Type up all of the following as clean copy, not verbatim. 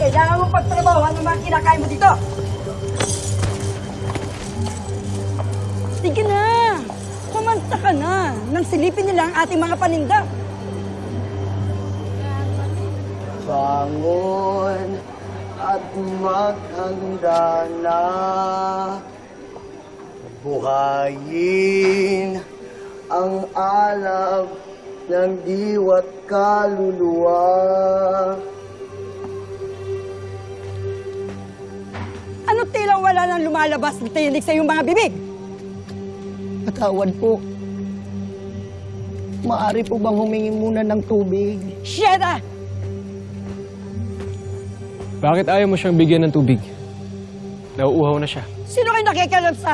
Kailangan mo pagtrabahoan ng mga kinakain mo dito. Sige na. Kumanta ka na. Nang silipin nila ang ating mga paninda. Bangon at maghanda na. Buhayin ang alab ng diwa't kaluluwa. Ano tila wala nang lumalabas na tinig sa iyong mga bibig? Patawad po. Maaari po bang humingi muna ng tubig? Sheda! Bakit ayaw mo siyang bigyan ng tubig? Nauuhaw na siya. Sino kayo nakikialam sa...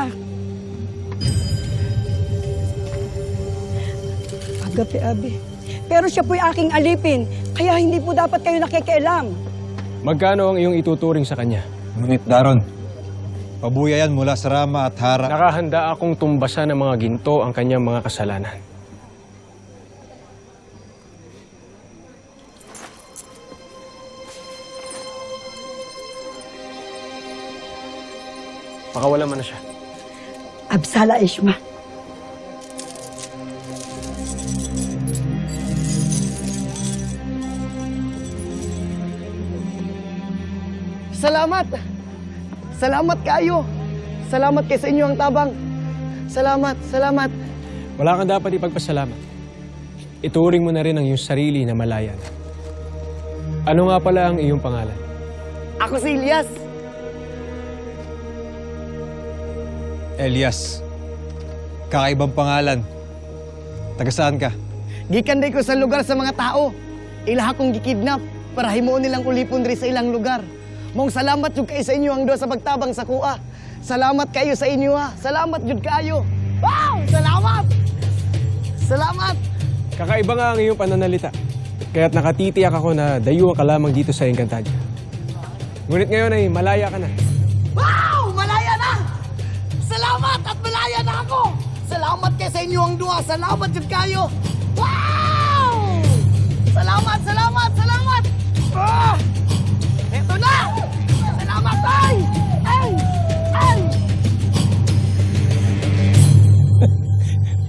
Agape, Abi. Pero siya po'y aking alipin, kaya hindi po dapat kayo nakikialam. Magkano ang iyong ituturing sa kanya? Ngunit Daron, pabuya yan mula sa Rama at Hara. Nakahanda akong tumbasan ng mga ginto ang kanyang mga kasalanan. Pakawala mo na siya. Absala Ishma. Salamat! Salamat kayo! Salamat kayo sa inyo ang tabang. Salamat, salamat. Wala kang dapat ipagpasalamat. Ituring mo na rin ang iyong sarili na malayan. Ano nga pala ang iyong pangalan? Ako si Elias. Elias, kakaibang pangalan. Taga saan ka? Gikanday ko sa lugar sa mga tao. Ilaha kong gikidnap para himuon nilang ulipon diri sa ilang lugar. Mong salamat jud kayo sa inyo ang do sa pagtabang sa kuha. Salamat kayo sa inyo ha. Salamat jud kayo. Wow! Salamat! Salamat! Kakaiba nga ang iyong pananalita. Kaya't nakatitiyak ako na dayuhan ka lamang dito sa Encantadia. Ngunit ngayon ay malaya ka na. Wow! Malaya na! Salamat at malaya na ako! Salamat kayo sa inyo ang duha. Salamat jud kayo. Wow! Salamat, salamat, salamat! Ah! Eto na! Salamat, ay! Ay! Ay!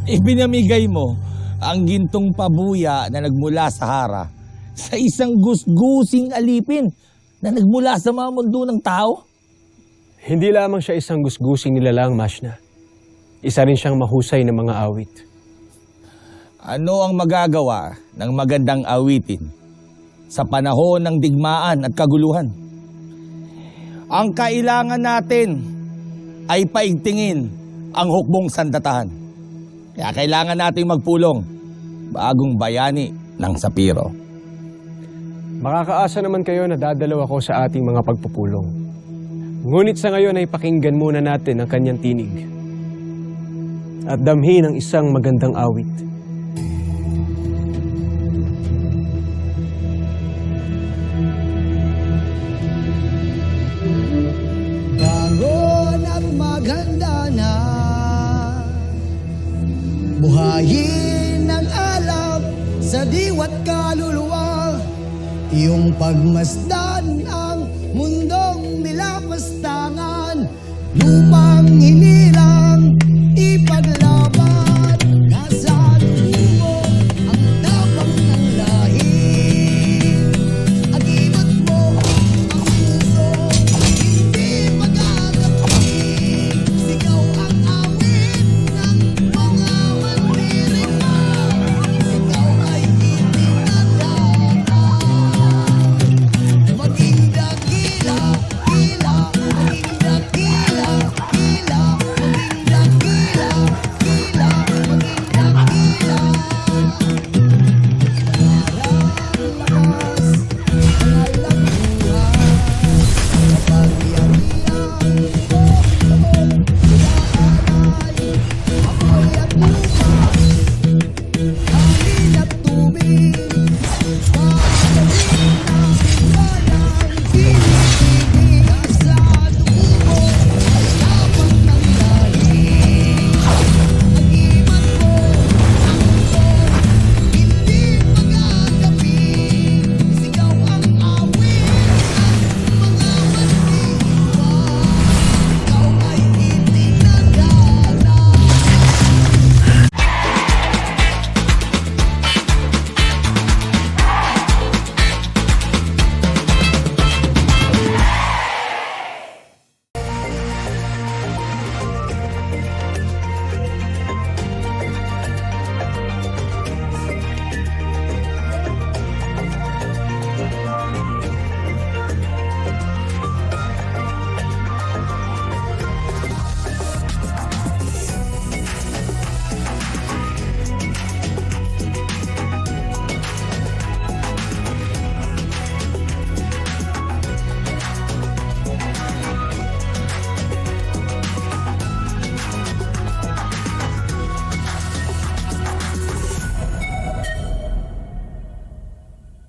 Ibinamigay mo ang gintong pabuya na nagmula sa Hara sa isang gusgusing alipin na nagmula sa mga mundo ng tao? Hindi lamang siya isang gusgusing nilalang, Mashna. Isa rin siyang mahusay na mga awit. Ano ang magagawa ng magandang awitin sa panahon ng digmaan at kaguluhan? Ang kailangan natin ay paigtingin ang hukbong sandatahan. Kaya kailangan nating magpulong bagong bayani ng Sapiro. Makakaasa naman kayo na dadalaw ako sa ating mga pagpupulong. Ngunit sa ngayon ay pakinggan muna natin ang kanyang tinig at damhin ang isang magandang awit. Bangon at maghanda na. Buhayin ang alab sa diwa't kaluluwa. Iyong pagmasdan ang mundong nilapastangan. Lupang hinirang